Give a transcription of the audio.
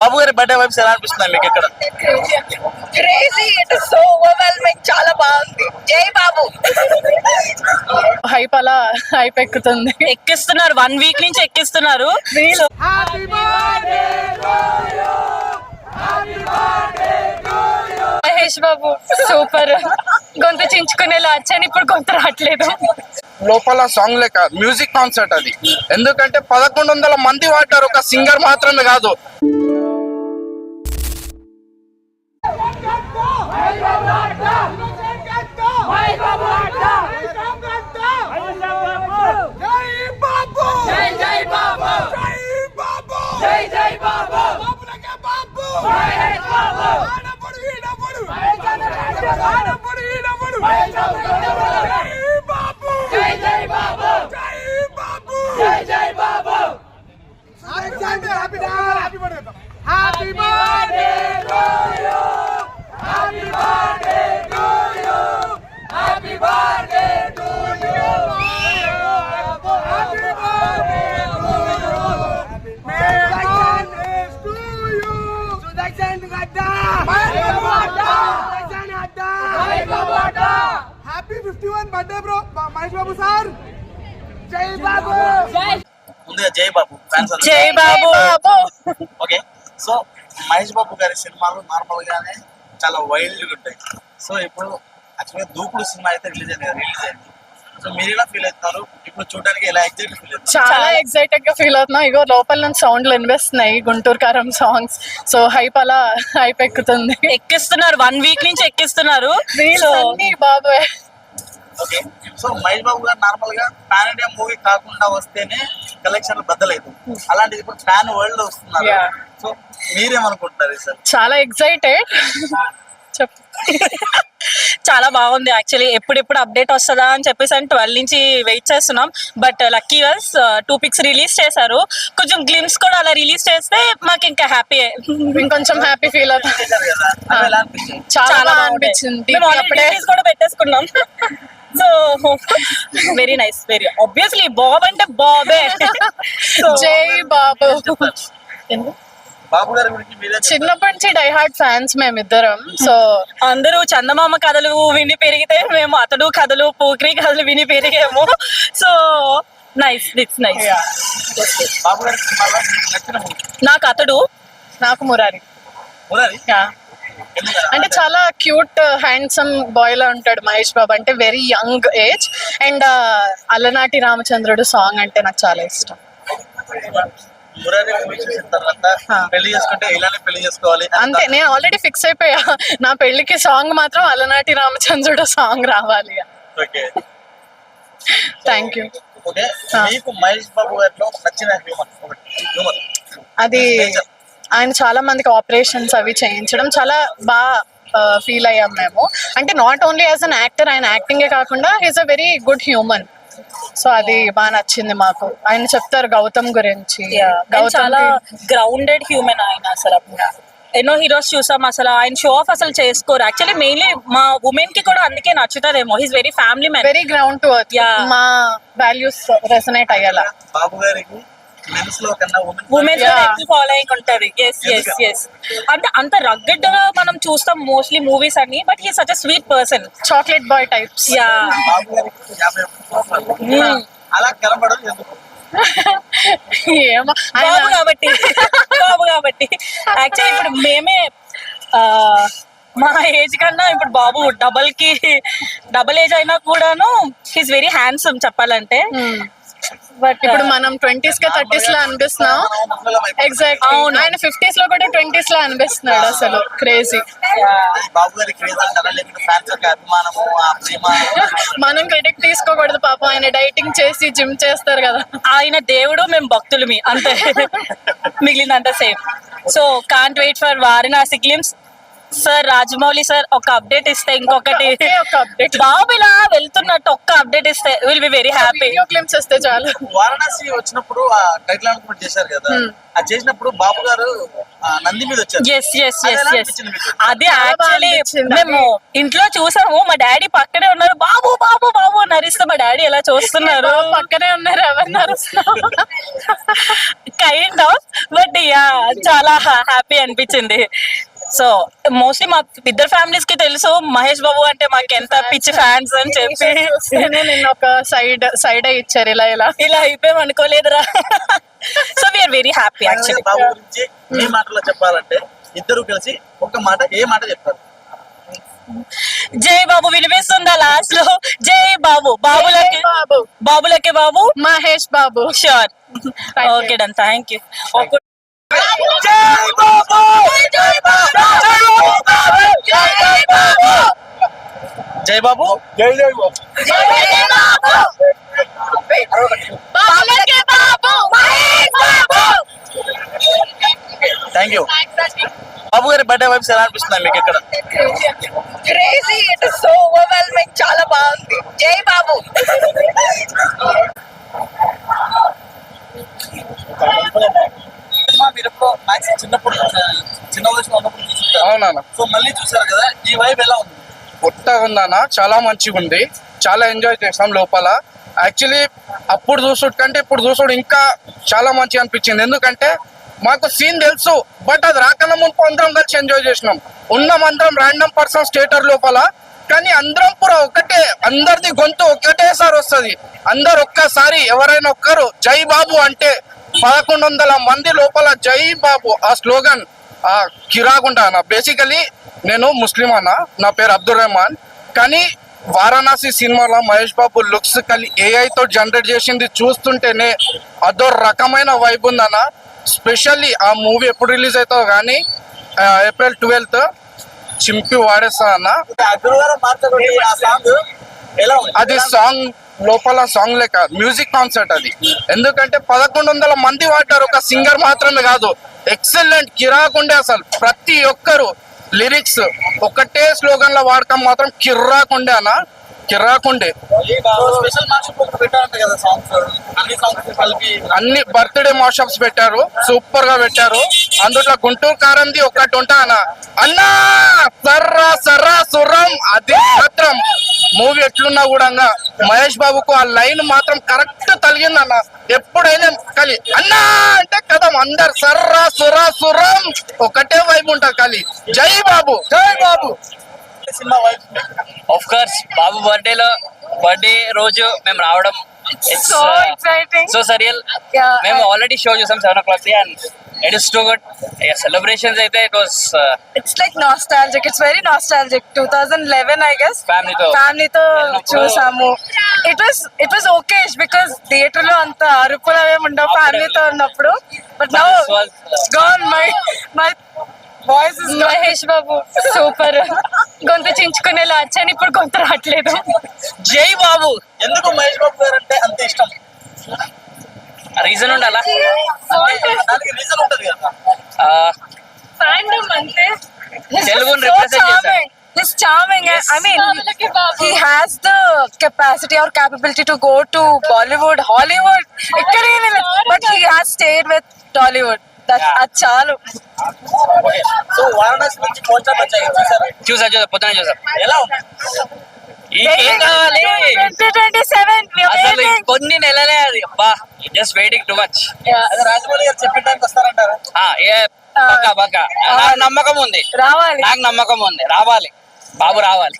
బాబు గారి birthday vibes ఎలా అనిపిస్తున్నాయి మీకు ఇక్కడ? Crazy, it is so overwhelming, చాలా బాగుంది. జై బాబు. హైప్ అలా హైప్ ఎక్కుతుంది, ఎక్కిస్తున్నారు 1 వీక్ నుంచి ఎక్కిస్తున్నారు. మహేష్ బాబు సూపర్, గొంతు చించుకునేలా వచ్చాను, ఇప్పుడు గొంతు రావట్లేదు. లోపల సాంగ్ లేక మ్యూజిక్ కాన్సర్ట్ అది. ఎందుకంటే 1100 మంది వాడారు, ఒక సింగర్ మాత్రమే కాదు. Happy 51 birthday bro Mahesh Babu sir. జై బాబు. ముందుగా జై బాబు ఫ్యాన్స్ అందరూ జై బాబు. ఓకే, సో మహేష్ బాబు గారి సినిమాలు నార్మల్ గానే చాలా వైల్డ్ గా ఉంటాయి. సో ఇప్పుడు యాక్చువల్గా దూకుడు సినిమా అయితే రిలీజ్ అయింది. సో మీరు ఎలా ఫీల్ అవుతున్నారు ఇప్పుడు చూడడానికి? ఎలా ఎగ్జైట్ ఫీల్ అవుతున్నారు? చాలా ఎక్సైటెడ్ గా ఫీల్ అవుతున్నాం. ఇగో లోపల నుంచి సౌండ్లు వినిపిస్తున్నాయి, గుంటూరు కారం సాంగ్స్. సో హైప్ అలా హైప్ ఎక్కుతుంది, ఎక్కిస్తున్నారు 1 వీక్ నుంచి ఎక్కిస్తున్నారు. బాబు. ఓకే, సో మహేష్ బాబు గారు నార్మల్ గా పాన్ ఇండియా మూవీ కాకుండా వస్తేనే కలెక్షన్లు బద్దలైతుంది. అలాంటిది ఇప్పుడు పాన్ వరల్డ్ వస్తున్నారు. సో మీరేమనుకుంటున్నారు సార్? చాలా ఎక్సైటెడ్. చెప్పు. చాలా బాగుంది యాక్చువల్లీ. ఎప్పుడెప్పుడు అప్డేట్ వస్తుందా అని చెప్పేసి 12 నుంచి వెయిట్ చేస్తున్నాం. But lucky was 2 pics release చేశారు. కొంచెం గ్లిమ్స్ కూడా అలా రిలీజ్ చేస్తే మాకు ఇంకా హ్యాపీ, ఇంకొంచెం హ్యాపీ ఫీల్ అవుతుంది. ఎలా అనిపించింది? చాలా అనిపించింది. కూడా పెట్టేసుకున్నాం. So very nice, very obviously Bob అంటే బాబే. జై బాబు. బాబు గారి గురించి మీరే చిన్నప్పటి నుంచి డై హార్ట్ ఫ్యాన్స్ మేమిద్దరం. సో అందరూ చందమామ కథలు విని పెరిగితే మేము అతడు కథలు పోక్రీ కథలు విని పెరిగాము. So nice, it's nice. Babu గారి సినిమాలో నచ్చిన మూవీ? నాకు అతడు, నాకు మురారి. మురారి? అంటే చాలా క్యూట్ హ్యాండ్సమ్ బాయ్ లా ఉంటాడు మహేష్ బాబు, అంటే వెరీ యంగ్ ఏజ్. అండ్ అలనాటి రామచంద్రుడు సాంగ్ అంటే నాకు చాలా ఇష్టం. మురారి మూవీ చూసిన తర్వాత పెళ్లి చేసుకుంటే ఇలానే పెళ్లి చేసుకోవాలి అంతే, నేను ఆల్రెడీ ఫిక్స్ అయిపోయా. నా పెళ్లికి సాంగ్ మాత్రం అలనాటి రామచంద్రుడు సాంగ్ రావాలి. Okay, thank you. ఓకే, మీకు మహేష్ బాబు గారిలో నచ్చిన హ్యూమర్? అది ఆయన చాలా మందికి ఆపరేషన్స్ అవి చేయించడం చాలా బాగా ఫీల్ అయ్యాం మేము. అంటే not only as an actor, ఆయన యాక్టింగే కాకుండా he's a very good human. So అది బాగా నచ్చింది మాకు. ఆయన చెప్తారు గౌతమ్ గురించి. చాలా గ్రౌండెడ్ హ్యూమన్ ఆయన. అసలు ఎన్నో హీరోస్ చూసాం, అసలు ఆయన షో ఆఫ్ అసలు చేసుకోరు. యాక్చువల్లీ మెయిన్లీ మా ఉమెన్ కి కూడా అందుకే నచ్చుతారేమో. He's very family man, very ground to earth. మా వాల్యూస్ రెసనేట్ అయ్యేలా. బాబు గారికి మెన్స్ లో కన్నా ఉమెన్స్ ఎక్కువ ఫాలోయింగ్ ఉంటది. అంటే అంత రగ్గడ్ గా మనం చూస్తాం మోస్ట్లీ మూవీస్ అన్ని, but he such a sweet person. Chocolate boy types. Babu గారికి 50 అలా కనబడదు ఎందుకు? ఏమో బాబు కాబట్టి యాక్చువల్లీ ఇప్పుడు మేమే మా ఏజ్ కన్నా ఇప్పుడు బాబు డబల్ ఏజ్ అయినా కూడాను హీస్ వెరీ హ్యాండ్సమ్ చెప్పాలంటే. బట్ ఇప్పుడు మనం 20s గా 30s లో అనిపిస్తున్నాం. ఎగ్జాక్ట్. ఆయన 50s లో కూడా 20s లో అనిపిస్తున్నాడు. అసలు క్రేజీ. బాబు గారి క్రేజ్ అంటారా లేకపోతే ఫ్యాన్స్ యొక్క అభిమానము, ఆ ప్రేమ? మనం క్రెడిట్ తీసుకోకూడదు పాపం, ఆయన డైటింగ్ చేసి జిమ్ చేస్తారు కదా. ఆయన దేవుడు, మేము భక్తులమి అంతే. మిగిలినంత same. So can't wait for Varanasi glimpse. Sir Rajamouli sir ఒక అప్డేట్ ఇస్తే ఇంకొకటి ఒకే ఒక update. బాబు ఇలా వెళ్తున్నట్టు ఒక్క అప్డేట్ ఇస్తే will be very happy. Video clips వస్తే చాలు. వారణాసి వచ్చినప్పుడు ఆ టైటిల్ అనౌన్స్మెంట్ చేశారు కదా, అది చేసినప్పుడు బాబు గారు నంది మీద వచ్చారు. ఎస్ ఎస్ అది ఎస్ ఎలా ఎస్ అనిపించింది మీకు? అది చాలా బాగా యాక్చువల్లీ అనిపించింది. మేము ఇంట్లో చూసాము, మా డాడీ పక్కనే ఉన్నారు, బాబు బాబు బాబు అని అరిస్తే మా డాడీ ఎలా చూస్తున్నారు పక్కనే ఉన్నారు, ఎవరినారు? కైండ్ ఆఫ్, బట్ యా చాలా హ్యాపీ అనిపించింది. సో మోస్ట్లీ మా ఇద్దరు ఫ్యామిలీస్ కి తెలుసు మహేష్ బాబు అంటే మాకు ఎంత పిచ్చి ఫ్యాన్స్ అని చెప్పి. నిన్న ఒక సైడ్ ఇచ్చారు ఇలా ఇలా. ఇలా అయిపోయాం అనుకోలేదురా. So we are very happy actually. Babu గురించి మీ మాటలో చెప్పాలంటే ఇద్దరు కలిసి ఒక మాట ఏ మాట చెప్తారు? జై బాబు వినిపిస్తుందా లాస్ట్ లో? జై బాబు, బాబులకి బాబు, బాబులకి Babu, Mahesh Babu. Sure. Thank you. Okay done, thank you. జై బాబు. Thank you. బాబు గారి బర్త్డే వైబ్స్ ఎలా అనిపిస్తున్నాయి మీకు ఇక్కడ? Crazy, it is so overwhelming, చాలా బాగుంది. జై బాబు. మీరు ఎప్పుడో మ్యాక్సిమం చిన్న వయసులో ఉన్నప్పుడు చూసుంటారు. అవునా? సో మళ్ళీ చూసారు కదా, ఈ వైబ్ ఎలా ఉంది? కొత్తగా ఉందన్న, చాలా మంచిగా ఉంది, చాలా ఎంజాయ్ చేసాం లోపల. యాక్చువల్లీ అప్పుడు చూసుడు కంటే ఇప్పుడు చూసుడు ఇంకా చాలా మంచిగా అనిపించింది. ఎందుకంటే మాకు సీన్ తెలుసు, బట్ అది రాకన్నా మునుపు అందరం కలిసి ఎంజాయ్ చేసినాం. ఉన్నాం అందరం ర్యాండమ్ పర్సన్స్ థియేటర్ లోపల, కానీ అందరం పూరా ఒకటే, అందరిది గొంతు ఒకటేసారి వస్తుంది. అందరు ఒక్కసారి ఎవరైనా ఒక్కరు జై బాబు అంటే 1100 మంది లోపల జై బాబు ఆ స్లోగన్ కిరాకుండా అన్న. బేసికలీ నేను ముస్లిం అన్న, నా పేరు అబ్దుల్ రెహమాన్. కానీ వారణాసి సినిమాలో మహేష్ బాబు లుక్స్ కలిసి ఏఐతో జనరేట్ చేసింది చూస్తుంటేనే అదో రకమైన వైబ్ ఉందన్న. స్పెషల్లీ ఆ మూవీ ఎప్పుడు రిలీజ్ అవుతుందో కానీ April 12th చింపి వాడేస్తా అన్న. గురువారం మార్చబడి ఆ సాంగ్ ఎలా ఉంది? అది సాంగ్ లోపల సాంగ్ లేక మ్యూజిక్ కాన్సర్ట్ అది. ఎందుకంటే 1100 మంది వాడారు, ఒక సింగర్ మాత్రమే కాదు. ఎక్సలెంట్ కిరాకుండే, అసలు ప్రతి ఒక్కరు లిరిక్స్ ఒకటే స్లోగన్ లో వాడకం మాత్రం కిర్రాకుండే అన్న, కిర్రాకుండే. స్పెషల్ మార్షల్ పెట్టారంట కదా సాంగ్స్, అన్ని సాంగ్స్ కలిపి. అన్ని బర్త్డే మాషప్స్ పెట్టారు, సూపర్ గా పెట్టారు. అందులో గుంటూరు కారంది ఒకటి ఉంటా అన్న, అన్నా సర్రా సర్రా సుర్రం. అది మాత్రం మూవీ ఎట్లున్నా కూడా మహేష్ బాబుకు ఆ లైన్ మాత్రం కరెక్ట్ తలిగిందన్న. ఎప్పుడైనా కలి అన్నా అంటే కదా అందరు సర్రా సురా సురం ఒకటే వైపు ఉంటారు. కలి జై బాబు, జై Babu. Cinema vibe of course Babu birthday రోజు మేము రావడం So exciting. So surreal. Yeah. మేము ఆల్రెడీ షో చూసాం 7 o'clock and it is too good. Celebrations అయితే it was It's like nostalgic. It's very nostalgic. 2011, I guess. Family తో చూసాము. It was okay because theater లో అంత అరుపులు అవేమి ఉండవు ఫ్యామిలీతో ఉన్నప్పుడు. But now This was, gone. My voice is Mahesh Babu super. గొంతు చించుకునేలా వచ్చాను, ఇప్పుడు గొంతు రావట్లేదు. జై బాబు. ఎందుకు మహేష్ బాబు గారు అంటే అంత ఇష్టం? రీజన్ ఉండాలా? దానికి రీజన్ ఉంటది కదా. Fandom అంతే. తెలుగుని so represent చేశారు. charming. He's charming. Yes. I mean, he has the capacity or capability to go to Bollywood, Hollywood. But he has stayed with Tollywood. That's చాలు. ఓకే, సో వారణాసి నుంచి poster వచ్చాయి చూసారా? చూసా పొద్దున చూసా. ఎలా ఉంది? ఇంకేం కావాలి 2027. we are అసలు waiting. కొన్ని నెలలే అది. అబ్బా జస్ట్ వెయిటింగ్ టూ మచ్. అదే రాజమౌళి గారు చెప్పిన టైంకి వస్తారంటారా? పక్కా నాకు నమ్మకం ఉంది, రావాలి. నాకు నమ్మకం ఉంది. రావాలి బాబు, రావాలి.